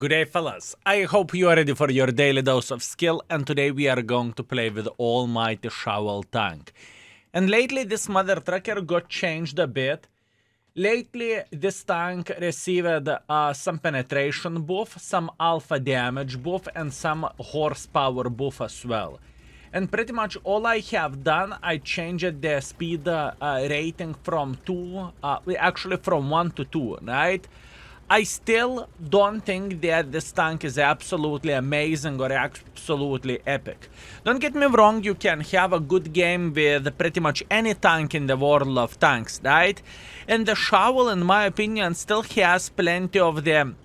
Good day, fellas. I hope you are ready for your daily dose of skill, and today we are going to play with Almighty Shovel Tank. And lately this mother trucker got changed a bit. Lately this tank received some penetration buff, some alpha damage buff, and some horsepower buff as well. And pretty much all I have done, I changed the speed rating from 1 to 2, right? I still don't think that this tank is absolutely amazing or absolutely epic. Don't get me wrong, you can have a good game with pretty much any tank in the world of tanks, right? And the shovel, in my opinion, still has plenty of the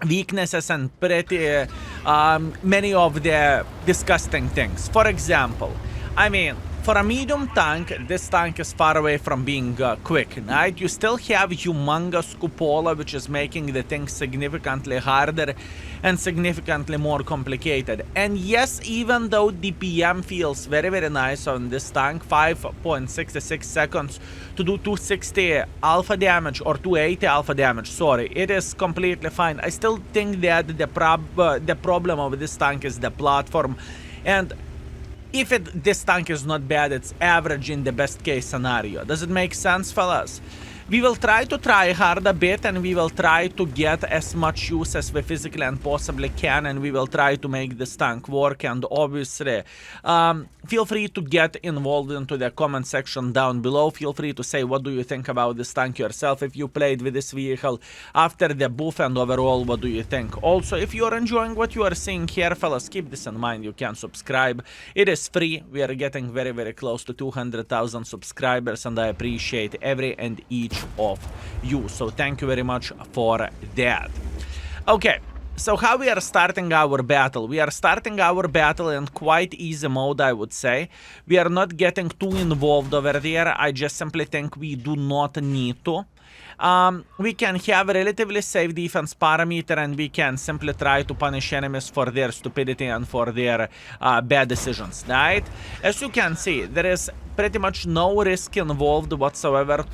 weaknesses and pretty many of the disgusting things. For example, I mean, for a medium tank, this tank is far away from being quick, right? You still have humongous cupola, which is making the thing significantly harder and significantly more complicated. And yes, even though DPM feels very, very nice on this tank, 5.66 seconds to do 260 alpha damage, or 280 alpha damage, sorry, it is completely fine. I still think that the problem of this tank is the platform, and if this tank is not bad, it's average in the best case scenario. Does it make sense, fellas? We will try hard a bit, and we will try to get as much use as we physically and possibly can, and we will try to make this tank work. And obviously, feel free to get involved into the comment section down below. Feel free to say what do you think about this tank yourself, if you played with this vehicle after the buff, and overall what do you think. Also, if you are enjoying what you are seeing here, fellas, keep this in mind. You can subscribe. It is free. We are getting very, very close to 200,000 subscribers, and I appreciate every and each of you, so thank you very much for that. Okay, so how we are starting our battle? We are starting our battle in quite easy mode, I would say. We are not getting too involved over there. I just simply think we do not need to. We can have a relatively safe defense parameter, and we can simply try to punish enemies for their stupidity and for their bad decisions, right? As you can see, there is pretty much no risk involved whatsoever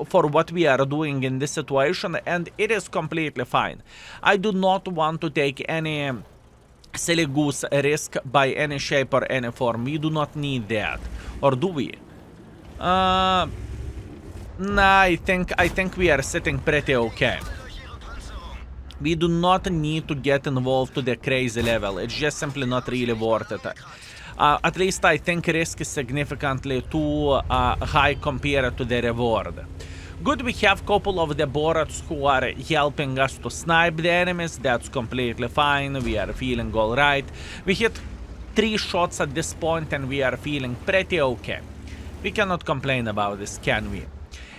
for what we are doing in this situation, and it is completely fine. I do not want to take any silly goose risk by any shape or any form. We do not need that. Or do we? Nah, I think we are sitting pretty okay. We do not need to get involved to the crazy level. It's just simply not really worth it. At least I think risk is significantly too high compared to the reward. Good, we have a couple of the Borats who are helping us to snipe the enemies. That's completely fine. We are feeling alright. We hit 3 shots at this point, and we are feeling pretty okay. We cannot complain about this, can we?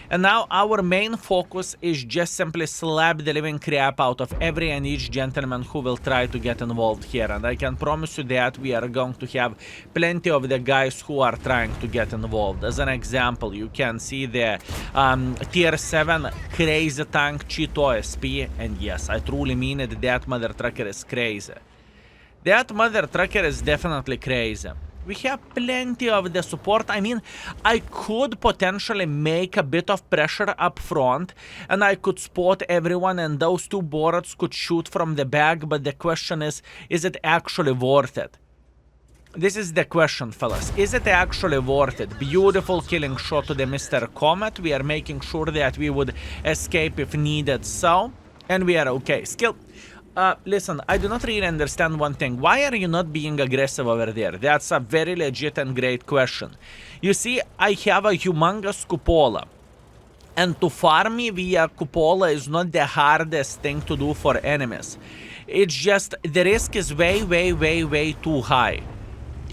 And now our main focus is just simply slap the living crap out of every and each gentleman who will try to get involved here. And I can promise you that we are going to have plenty of the guys who are trying to get involved. As an example, you can see the tier 7 crazy tank Cheeto SP. And yes, I truly mean it, that mother trucker is crazy. That mother trucker is definitely crazy. We have plenty of the support. I mean, I could potentially make a bit of pressure up front, and I could spot everyone, and those 2 Borats could shoot from the back, but the question is it actually worth it? This is the question, fellas. Is it actually worth it? Beautiful killing shot to the Mr. Comet. We are making sure that we would escape if needed so, and we are okay. Skill. Listen, I do not really understand one thing. Why are you not being aggressive over there? That's a very legit and great question. You see, I have a humongous cupola. And to farm me via cupola is not the hardest thing to do for enemies. It's just the risk is way, way, way, way too high.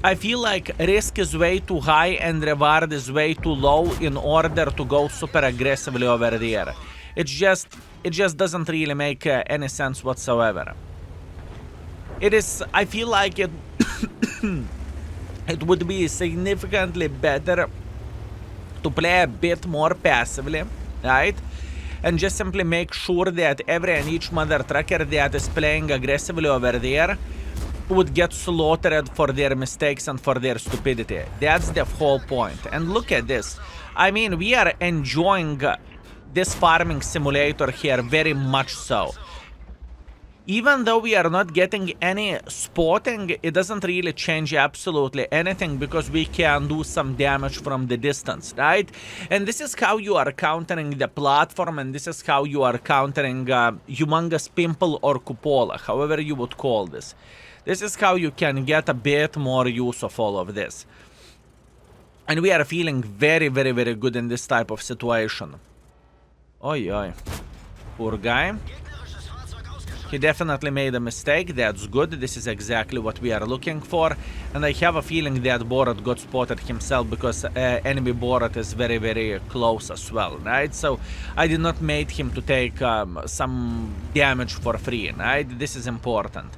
I feel like risk is way too high and reward is way too low in order to go super aggressively over there. It just doesn't really make any sense whatsoever. I feel like it it would be significantly better to play a bit more passively, right? And just simply make sure that every and each mother trucker that is playing aggressively over there would get slaughtered for their mistakes and for their stupidity. That's the whole point. And look at this. I mean, we are enjoying this farming simulator here very much so. Even though we are not getting any spotting, it doesn't really change absolutely anything because we can do some damage from the distance, right? And this is how you are countering the platform, and this is how you are countering humongous pimple or cupola, however you would call this. This is how you can get a bit more use of all of this. And we are feeling very, very, very good in this type of situation. Oi, oi. Poor guy. He definitely made a mistake. That's good. This is exactly what we are looking for. And I have a feeling that Borat got spotted himself because enemy Borat is very, very close as well, right? So I did not make him to take some damage for free, right? This is important.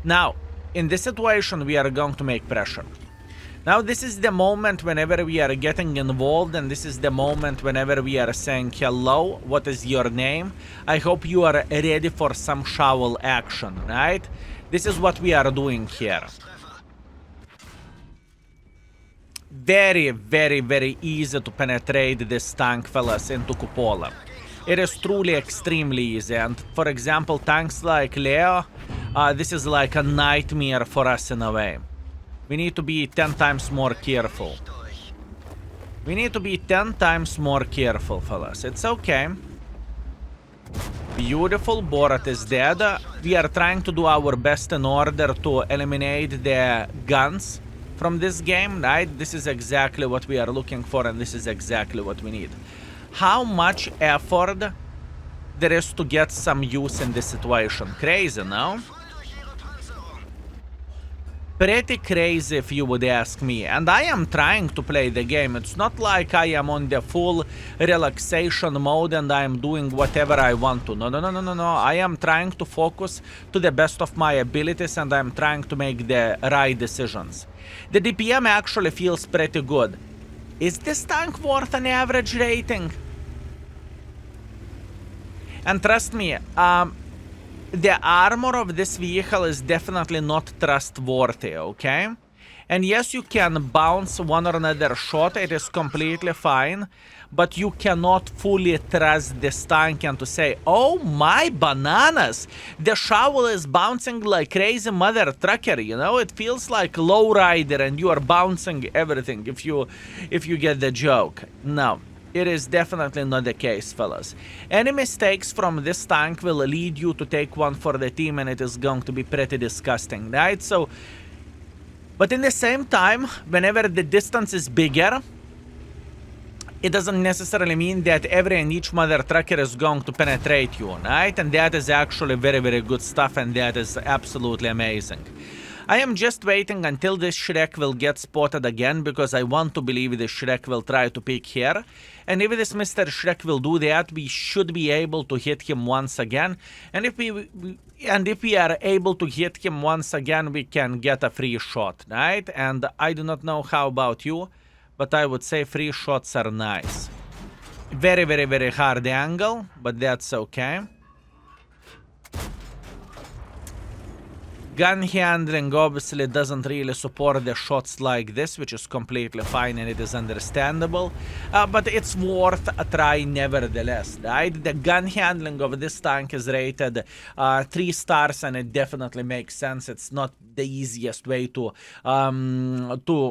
Now, in this situation, we are going to make pressure. Now, this is the moment whenever we are getting involved, and this is the moment whenever we are saying, hello, what is your name? I hope you are ready for some shovel action, right? This is what we are doing here. Very, very, very easy to penetrate this tank, fellas, into cupola. It is truly extremely easy, and for example, tanks like Leo, this is like a nightmare for us in a way. We need to be 10 times more careful. We need to be 10 times more careful, fellas. It's okay. Beautiful. Borat is dead. We are trying to do our best in order to eliminate the guns from this game, right? This is exactly what we are looking for, and this is exactly what we need. How much effort there is to get some use in this situation? Crazy, no? Pretty crazy if you would ask me, and I am trying to play the game. It's not like I am on the full relaxation mode and I am doing whatever I want to. No. I am trying to focus to the best of my abilities, and I am trying to make the right decisions. The DPM actually feels pretty good. Is this tank worth an average rating? And trust me, the armor of this vehicle is definitely not trustworthy, okay? And yes, you can bounce one or another shot, it is completely fine, but you cannot fully trust this tank and to say, oh my bananas, the shovel is bouncing like crazy mother trucker, you know? It feels like lowrider and you are bouncing everything if you get the joke. No. It is definitely not the case, fellas. Any mistakes from this tank will lead you to take one for the team, and it is going to be pretty disgusting, right? So, but in the same time, whenever the distance is bigger, it doesn't necessarily mean that every and each mother trucker is going to penetrate you, right? And that is actually very, very good stuff, and that is absolutely amazing. I am just waiting until this Shrek will get spotted again, because I want to believe this Shrek will try to peek here. And if this Mr. Shrek will do that, we should be able to hit him once again. And if we are able to hit him once again, we can get a free shot, right? And I do not know how about you, but I would say free shots are nice. Very, very, very hard angle, but that's okay. Gun handling obviously doesn't really support the shots like this, which is completely fine and it is understandable, but it's worth a try nevertheless, right? The gun handling of this tank is rated 3 stars, and it definitely makes sense. It's not the easiest way to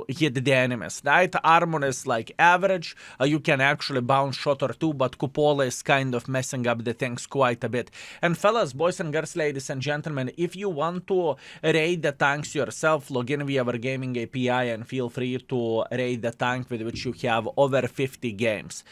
hit the enemies, right? Armor is like average, you can actually bounce shot or two, but cupola is kind of messing up the things quite a bit. And fellas, boys and girls, ladies and gentlemen, if you want to raid the tanks yourself, log in via our gaming API and feel free to raid the tank with which you have over 50 games.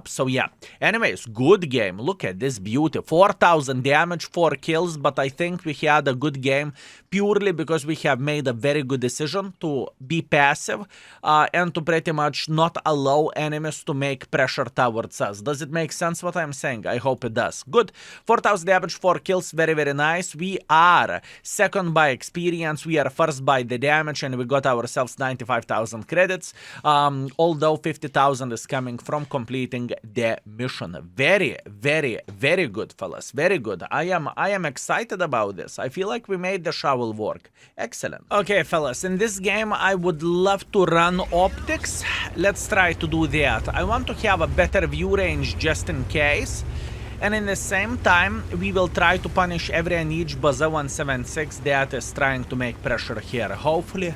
So yeah, anyways, good game. Look at this beauty. 4,000 damage, 4 kills, but I think we had a good game purely because we have made a very good decision to be passive and to pretty much not allow enemies to make pressure towards us. Does it make sense what I'm saying? I hope it does. Good. 4,000 damage, 4 kills, very, very nice. We are second by experience, we are first by the damage, and we got ourselves 95,000 credits, although 50,000 is coming from completing the mission. Very, very, very good, fellas. Very good. I am excited about this. I feel like we made the shovel work. Excellent. Okay, fellas, in this game I would love to run optics. Let's try to do that. I want to have a better view range just in case. And in the same time, we will try to punish every and each Baza 176 that is trying to make pressure here. Hopefully,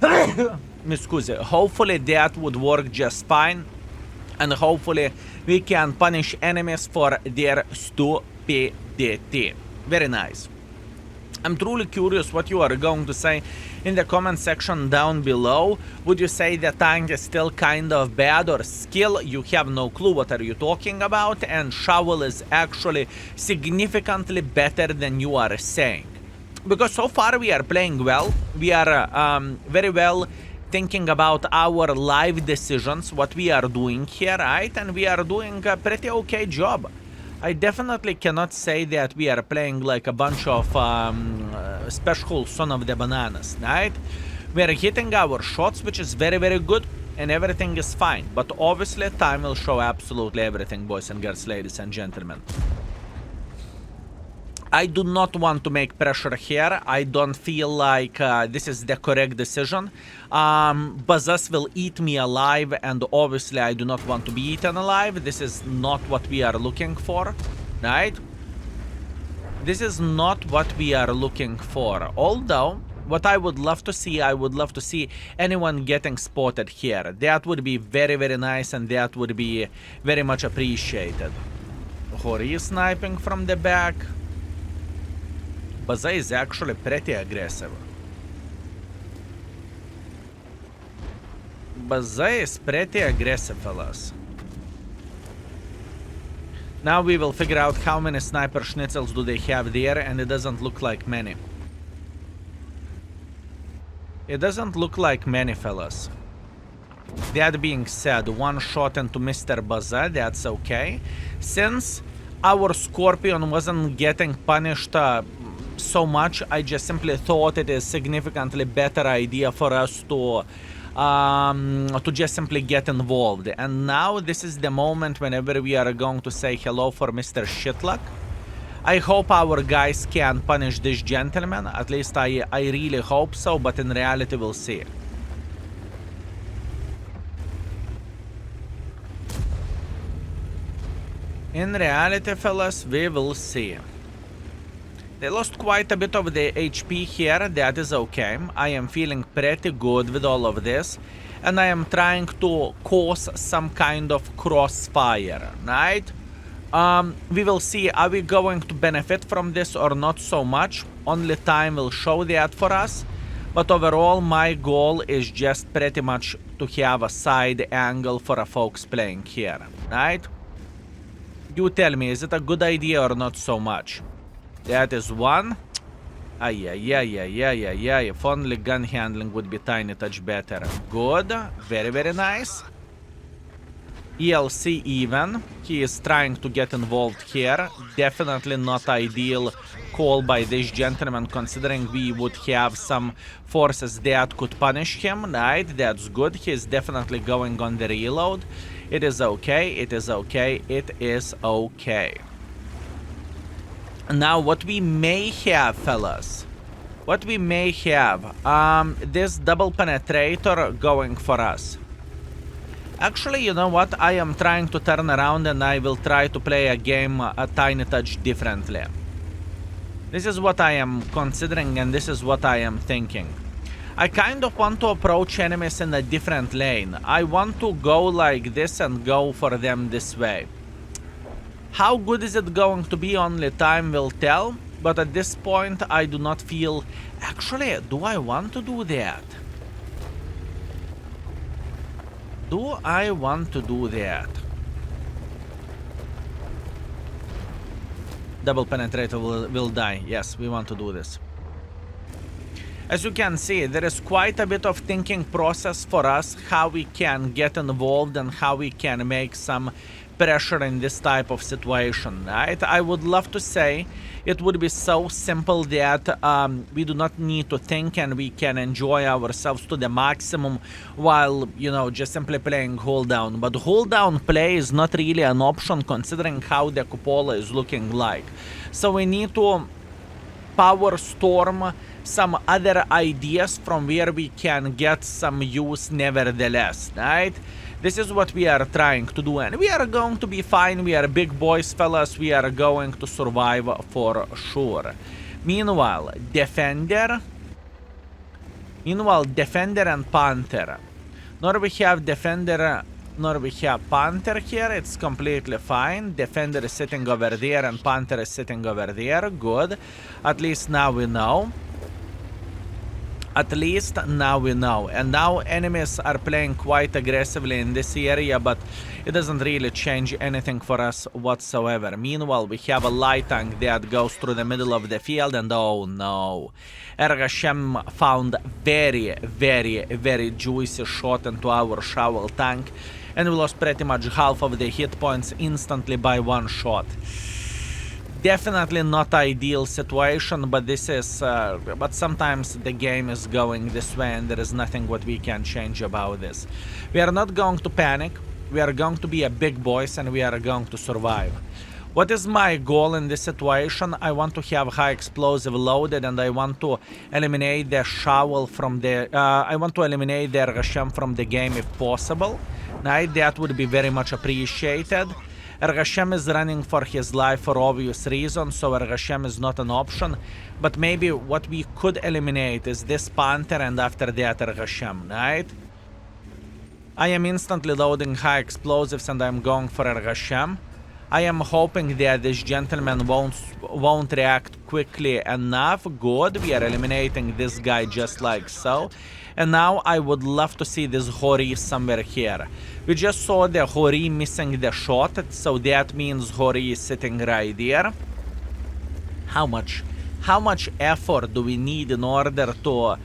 hopefully that would work just fine. And hopefully we can punish enemies for their stupidity. Very nice. I'm truly curious what you are going to say in the comment section down below. Would you say the tank is still kind of bad, or skill you have no clue what are you talking about, and shovel is actually significantly better than you are saying? Because so far we are playing well. We are very well thinking about our live decisions, what we are doing here, right? And we are doing a pretty okay job. I definitely cannot say that we are playing like a bunch of special son of the bananas, right? We are hitting our shots, which is very, very good, and everything is fine. But obviously, time will show absolutely everything, boys and girls, ladies and gentlemen. I do not want to make pressure here. I don't feel like this is the correct decision. Bazas will eat me alive, and obviously I do not want to be eaten alive. This is not what we are looking for, right? This is not what we are looking for. Although, what I would love to see, I would love to see anyone getting spotted here. That would be very, very nice, and that would be very much appreciated. Hori is sniping from the back. Baza is actually pretty aggressive. Baza is pretty aggressive, fellas. Now we will figure out how many sniper schnitzels do they have there, and it doesn't look like many. It doesn't look like many, fellas. That being said, one shot into Mr. Baza, that's okay. Since our Scorpion wasn't getting punished so much, I just simply thought it is significantly better idea for us to just simply get involved. And now this is the moment whenever we are going to say hello for Mr. Shitluck. I hope our guys can punish this gentleman. At least I really hope so, but in reality we'll see. In reality, fellas, we will see. They lost quite a bit of the HP here, that is okay. I am feeling pretty good with all of this. And I am trying to cause some kind of crossfire, right? We will see, are we going to benefit from this or not so much? Only time will show that for us. But overall, my goal is just pretty much to have a side angle for a folks playing here, right? You tell me, is it a good idea or not so much? That is one. If only gun handling would be tiny touch better. Good. Very, very nice. ELC even. He is trying to get involved here. Definitely not ideal call by this gentleman, considering we would have some forces that could punish him, right? That's good. He is definitely going on the reload. It is okay. It is okay. It is okay. Now, what we may have, fellas, what we may have, this double penetrator going for us. Actually, you know what? I am trying to turn around and I will try to play a game a tiny touch differently. This is what I am considering and this is what I am thinking. I kind of want to approach enemies in a different lane. I want to go like this and go for them this way. How good is it going to be? Only time will tell. But at this point, I do not feel... Actually, do I want to do that? Do I want to do that? Double penetrator will die. Yes, we want to do this. As you can see, there is quite a bit of thinking process for us, how we can get involved and how we can make some pressure in this type of situation, right? I would love to say it would be so simple that we do not need to think and we can enjoy ourselves to the maximum while, you know, just simply playing hold down. But hold down play is not really an option considering how the cupola is looking like. So we need to power storm some other ideas from where we can get some use nevertheless, right? This is what we are trying to do, and we are going to be fine. We are big boys, fellas. We are going to survive for sure. Meanwhile, Defender and Panther. Nor we have Defender, nor we have Panther here. It's completely fine. Defender is sitting over there and Panther is sitting over there. Good. At least now we know. At least now we know. And now enemies are playing quite aggressively in this area, but it doesn't really change anything for us whatsoever. Meanwhile, we have a light tank that goes through the middle of the field, and oh no. Ergashem found very juicy shot into our shovel tank, and we lost pretty much half of the hit points instantly by one shot. Definitely not ideal situation, but this is but sometimes the game is going this way and there is nothing what we can change about this. We are not going to panic. We are going to be a big boys and we are going to survive. What is my goal in this situation? I want to have high explosive loaded, and I want to eliminate the shovel from the I want to eliminate the Ergashem from the game if possible. Right? That would be very much appreciated. Ergashem is running for his life for obvious reasons, so Ergashem is not an option. But maybe what we could eliminate is this Panther and after that Ergashem, right? I am instantly loading high explosives and I'm going for Ergashem. I am hoping that this gentleman won't react quickly enough. Good, we are eliminating this guy just like so. And now I would love to see this Hori somewhere here. We just saw the Hori missing the shot, so that means Hori is sitting right there. How much effort do we need in order to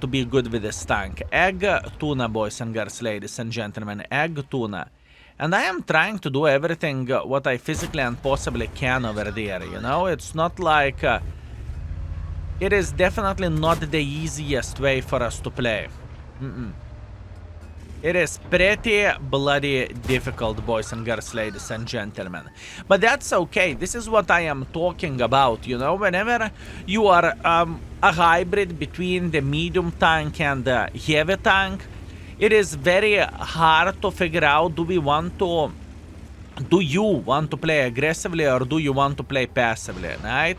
be good with this tank? Egg tuna, boys and girls, ladies and gentlemen, egg tuna. And I am trying to do everything what I physically and possibly can over there, you know? It's not like... it is definitely not the easiest way for us to play. It is pretty bloody difficult, boys and girls, ladies and gentlemen. But that's okay. This is what I am talking about, you know? Whenever you are a hybrid between the medium tank and the heavy tank, it is very hard to figure out, do you want to play aggressively or do you want to play passively, right?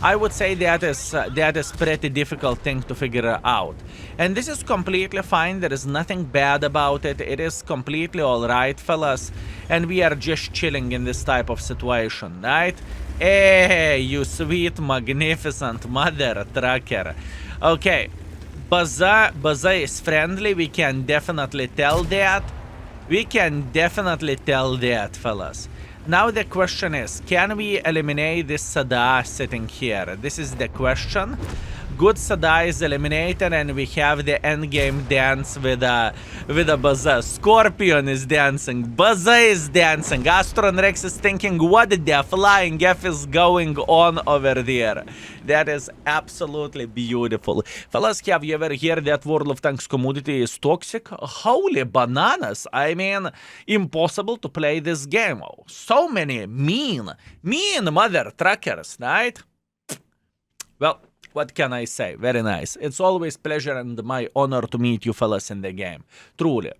I would say that is pretty difficult thing to figure out. And this is completely fine. There is nothing bad about it. It is completely alright, fellas. And we are just chilling in this type of situation, right? Hey, you sweet, magnificent mother trucker. Okay. Baza is friendly. We can definitely tell that. Fellas. Now the question is, can we eliminate this Sada sitting here? This is the question. Good Sada is eliminated and we have the endgame dance with a Baza. Scorpion is dancing. Baza is dancing. Astron Rex is thinking, what the flying F is going on over there? That is absolutely beautiful. Fellas, have you ever heard that World of Tanks community is toxic? Holy bananas. I mean, impossible to play this game. So many mean mother truckers, right? Well, what can I say? Very nice. It's always pleasure and my honor to meet you fellas in the game. Truly.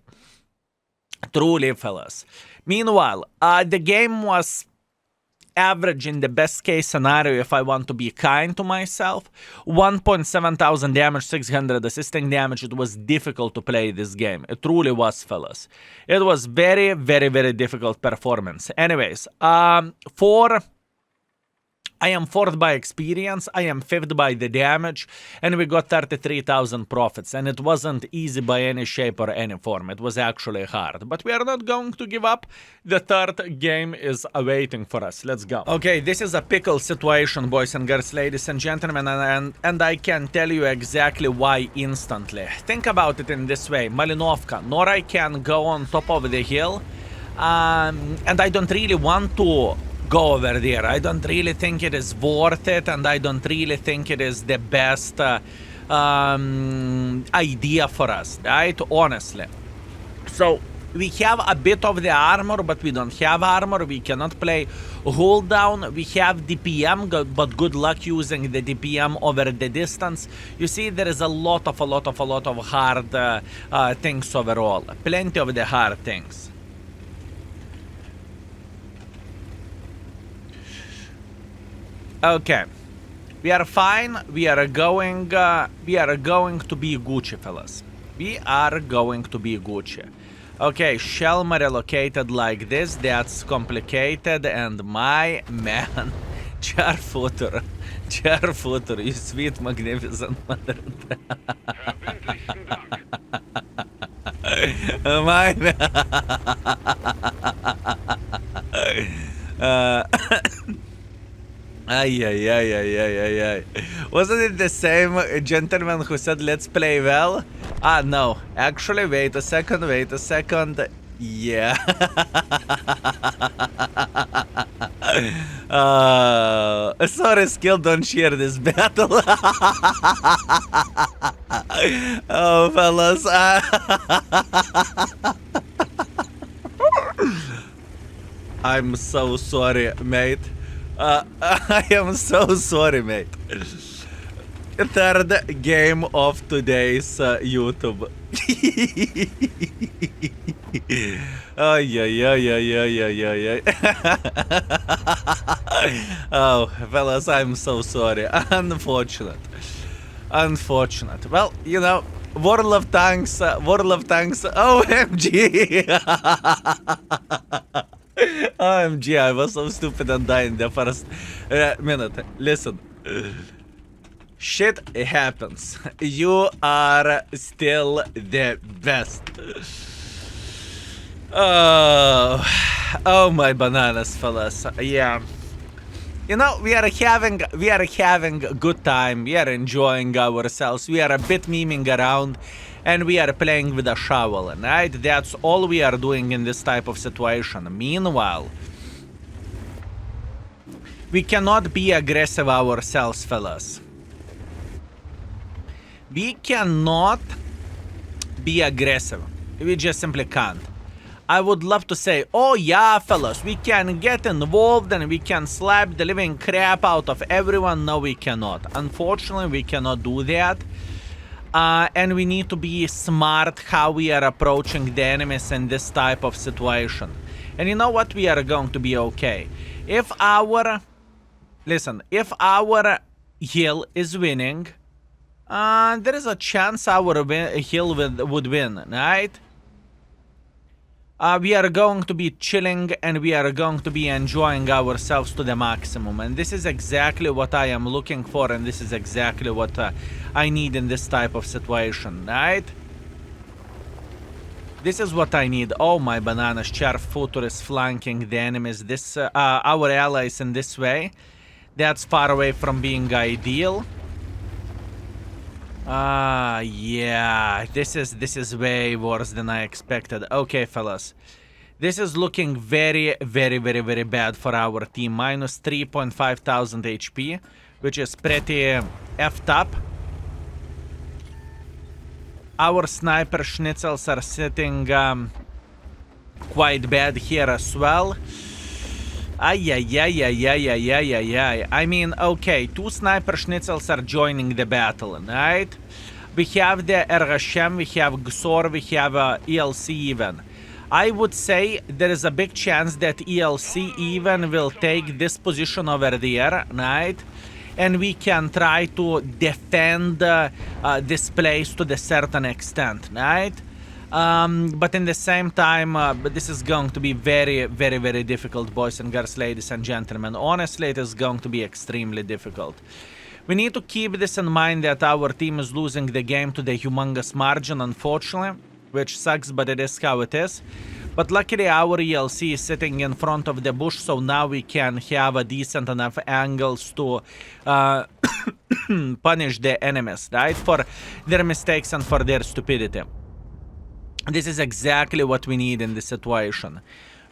Truly, fellas. Meanwhile, the game was average in the best case scenario if I want to be kind to myself. 1,700 damage, 600 assisting damage. It was difficult to play this game. It truly was, fellas. It was very difficult performance. Anyways, I am 4th by experience, I am 5th by the damage, and we got 33,000 profits. And it wasn't easy by any shape or any form. It was actually hard. But we are not going to give up. The 3rd game is awaiting for us. Let's go. Okay, this is a pickle situation, boys and girls, ladies and gentlemen, and I can tell you exactly why instantly. Think about it in this way. Malinovka, nor I can go on top of the hill, and I don't really want to go over there. I don't really think it is worth it, and I don't really think it is the best idea for us, right? Honestly. So We have a bit of the armor, but we don't have armor. We cannot play hold down. We have DPM, but good luck using the DPM over the distance. You see, there is a lot of hard things overall. Plenty of the hard things. Okay. We are fine. We are going to be Gucci, fellas. We are going to be Gucci. Okay, Shelma relocated like this. That's complicated. And my man, Charfutur, you sweet, magnificent mother. My man. Ay. Wasn't it the same gentleman who said, let's play well? Ah, no. Actually, wait a second. Yeah. Sorry, Skill, don't share this battle. Oh, fellas. I'm so sorry, mate. I am so sorry, mate. Third game of today's YouTube. Oh, fellas, I'm so sorry. Unfortunate. Well, you know, World of Tanks, OMG. OMG, I was so stupid and died in the first minute. Listen. Shit happens. You are still the best. Oh my bananas, fellas. Yeah. You know, we are having a good time. We are enjoying ourselves. We are a bit memeing around. And we are playing with a shovel, right? That's all we are doing in this type of situation. Meanwhile, we cannot be aggressive ourselves, fellas. We cannot be aggressive. We just simply can't. I would love to say, oh yeah, fellas, we can get involved and we can slap the living crap out of everyone. No, we cannot. Unfortunately, we cannot do that. And we need to be smart how we are approaching the enemies in this type of situation. And you know what? We are going to be okay. If our hill is winning, there is a chance our hill would win, right? We are going to be chilling and we are going to be enjoying ourselves to the maximum. And this is exactly what I am looking for, and this is exactly what I need in this type of situation, right? This is what I need. Oh my bananas, Charfutur is flanking the enemies. This our allies in this way. That's far away from being ideal. Yeah, this is way worse than I expected. Okay, fellas. This is looking very bad for our team. Minus 3.5 thousand HP, which is pretty effed up. Our sniper schnitzels are sitting quite bad here as well. I mean, okay, 2 sniper schnitzels are joining the battle, right? We have the Redshire, we have Gsor, we have ELC even. I would say there is a big chance that ELC even will take this position over there, right? And we can try to defend this place to the certain extent, right? But in the same time, but this is going to be very difficult, boys and girls, ladies and gentlemen. Honestly, it is going to be extremely difficult. We need to keep this in mind that our team is losing the game to the humongous margin, unfortunately, which sucks, but it is how it is. But luckily, our ELC is sitting in front of the bush, so now we can have a decent enough angles to punish the enemies, right? For their mistakes and for their stupidity. This is exactly what we need in this situation.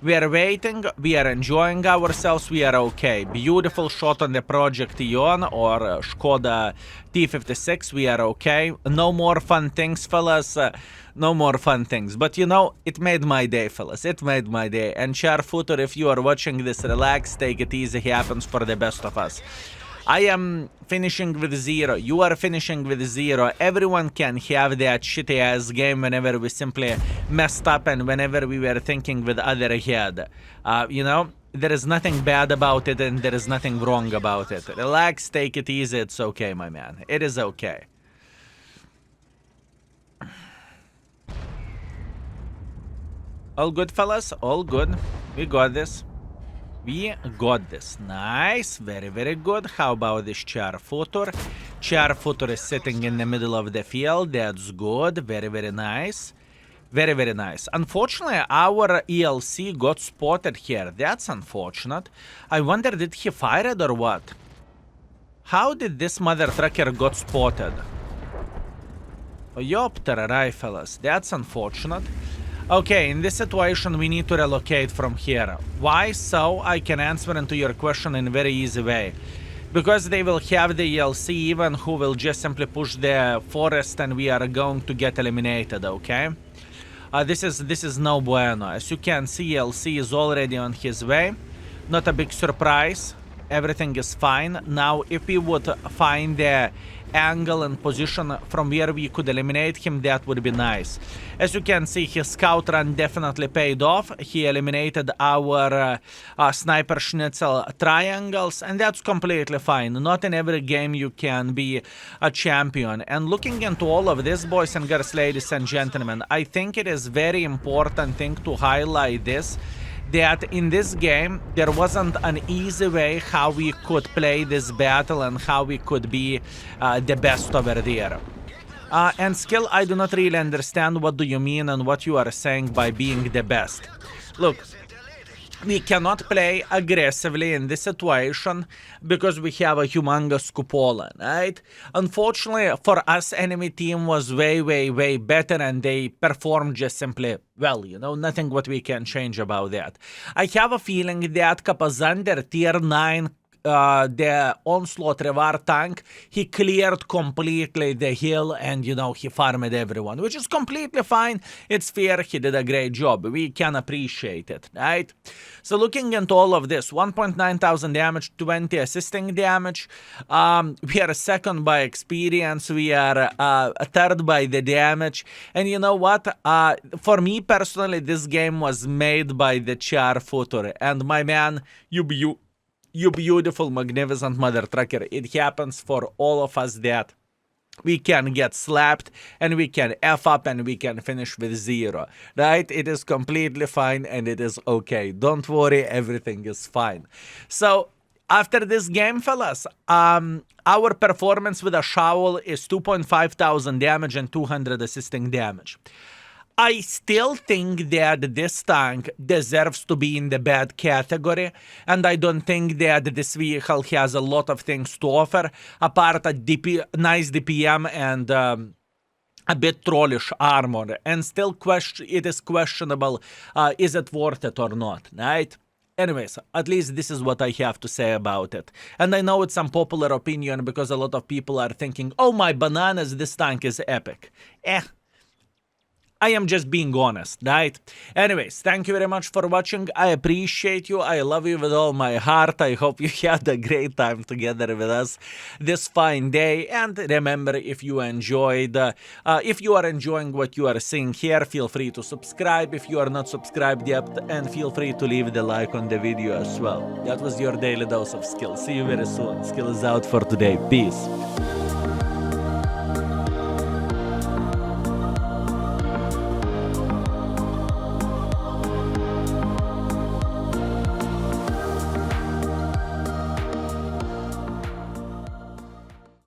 We are waiting, we are enjoying ourselves, we are okay. Beautiful shot on the Project Ion or Skoda T56, we are okay. No more fun things, fellas. No more fun things. But you know, it made my day, fellas. It made my day. And Charfutur, if you are watching this, relax, take it easy, happens for the best of us. I am finishing with 0. You are finishing with 0. Everyone can have that shitty ass game whenever we simply messed up and whenever we were thinking with other head. You know, there is nothing bad about it and there is nothing wrong about it. Relax, take it easy. It's okay, my man. It is okay. All good, fellas? All good. We got this. We got this. Nice. Very, very good. How about this Charfutur? Charfutur is sitting in the middle of the field. That's good. Very, very nice. Very, very nice. Unfortunately, our ELC got spotted here. That's unfortunate. I wonder, did he fire it or what? How did this mother trucker got spotted? Oh, Yopter, right, fellas. That's unfortunate. Okay, in this situation, we need to relocate from here. Why so? I can answer into your question in a very easy way. Because they will have the ELC even who will just simply push the forest and we are going to get eliminated, okay? This is no bueno. As you can see, ELC is already on his way. Not a big surprise. Everything is fine. Now, if we would find the angle and position from where we could eliminate him, that would be nice. As you can see, his scout run definitely paid off. He eliminated our sniper schnitzel triangles, and that's completely fine. Not in every game you can be a champion. And looking into all of this, boys and girls, ladies and gentlemen, I think it is very important thing to highlight this, that in this game there wasn't an easy way how we could play this battle and how we could be the best over there. And Skill, I do not really understand what do you mean and what you are saying by being the best. Look, we cannot play aggressively in this situation because we have a humongous cupola, right? Unfortunately, for us, enemy team was way, way, way better and they performed just simply well, you know, nothing what we can change about that. I have a feeling that Kapazander tier 9 the Onslaught Revar tank, he cleared completely the hill and, you know, he farmed everyone, which is completely fine. It's fair. He did a great job. We can appreciate it, right? So looking into all of this, 1.9 thousand damage, 20 assisting damage. We are second by experience. We are third by the damage. And you know what? For me personally, this game was made by the Charfutur. And my man, you beautiful, magnificent mother trucker. It happens for all of us that we can get slapped and we can F up and we can finish with 0, right? It is completely fine and it is okay. Don't worry, everything is fine. So after this game, fellas, our performance with a shovel is 2.5 thousand damage and 200 assisting damage. I still think that this tank deserves to be in the bad category, and I don't think that this vehicle has a lot of things to offer, apart a nice DPM and a bit trollish armor, and still it is questionable, is it worth it or not, right? Anyways, at least this is what I have to say about it. And I know it's unpopular opinion because a lot of people are thinking, oh my bananas, this tank is epic. I am just being honest, right? Anyways, thank you very much for watching. I appreciate you. I love you with all my heart. I hope you had a great time together with us this fine day. And remember, if you enjoyed, if you are enjoying what you are seeing here, feel free to subscribe if you are not subscribed yet, and feel free to leave the like on the video as well. That was your daily dose of skill. See you very soon. Skill is out for today. Peace.